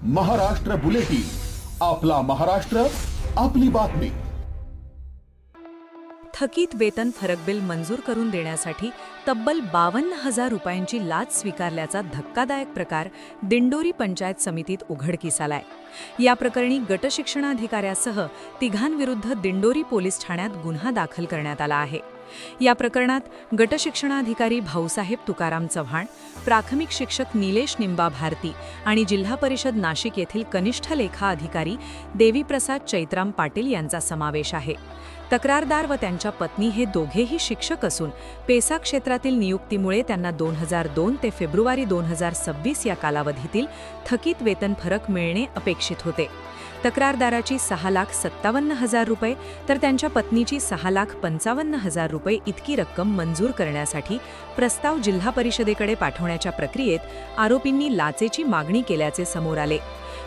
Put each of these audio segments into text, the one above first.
Maharashtra bulletin, आपला महाराष्ट्र, आपली बातमी। थकीत वेतन फरक बिल मंजूर करून देण्यासाठी तब्बल 52,000 रुपयांची लाच स्वीकारल्याचा धक्कादायक प्रकार दिंडोरी पंचायत समितीत उघडकीस आलाय। या प्रकरणी गटशिक्षणाधिकाऱ्यासह तिघांविरुद्ध दिंडोरी पोलीस ठाण्यात गुन्हा दाखल करण्यात आला आहे। या प्रकरणात गटशिक्षणाधिकारी भाऊसाहेब तुकाराम चव्हाण, प्राथमिक शिक्षक निलेश निंबा भारती आणि जिल्हा परिषद नाशिक येथील कनिष्ठ लेखा अधिकारी देवीप्रसाद चैत्राम पाटील यांचा समावेश आहे। तक्रारदार व त्यांच्या पत्नी हे दोघेही शिक्षक असून पेसा क्षेत्रातील नियुक्तीमुळे त्यांना 2002 ते फेब्रुवारी 2026 या कालावधीतील थकीत वेतन फरक मिळणे अपेक्षित होते। तक्रारदाराची 6,57,000 रुपये तर त्यांच्या पत्नीची 6,55,000 रुपये इतकी रक्कम मंजूर करण्यासाठी प्रस्ताव जिल्हा परिषदेकडे पाठवण्याच्या प्रक्रियेत आरोपींनी लाचेची मागणी केल्याचे समोर आले।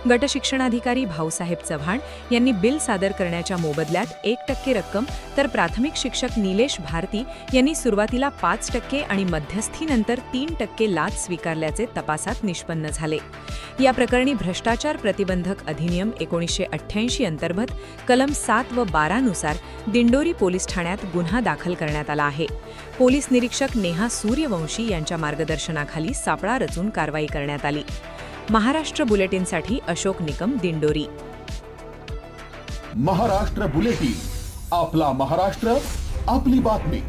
गटशिक्षणाधिकारी भाऊसाहेब चव्हाण यांनी बिल सादर करण्याच्या मोबदल्यात 1% रक्कम तर प्राथमिक शिक्षक निलेश भारती यांनी सुरुवातीला 5% आणि मध्यस्थीनंतर 3% लाच स्वीकारल्याचे तपासात निष्पन्न झाले। या प्रकरणी भ्रष्टाचार प्रतिबंधक अधिनियम 1988 अंतर्गत कलम 7 व 12 नुसार दिंडोरी पोलीस ठाण्यात गुन्हा दाखल करण्यात आला आहे। पोलीस निरीक्षक नेहा सूर्यवंशी यांच्या मार्गदर्शनाखाली सापळा रचून कारवाई करण्यात आली। महाराष्ट्र बुलेटिनसाठी अशोक निकम, दिंडोरी। महाराष्ट्र बुलेटिन, आपला महाराष्ट्र, आपली बातमी।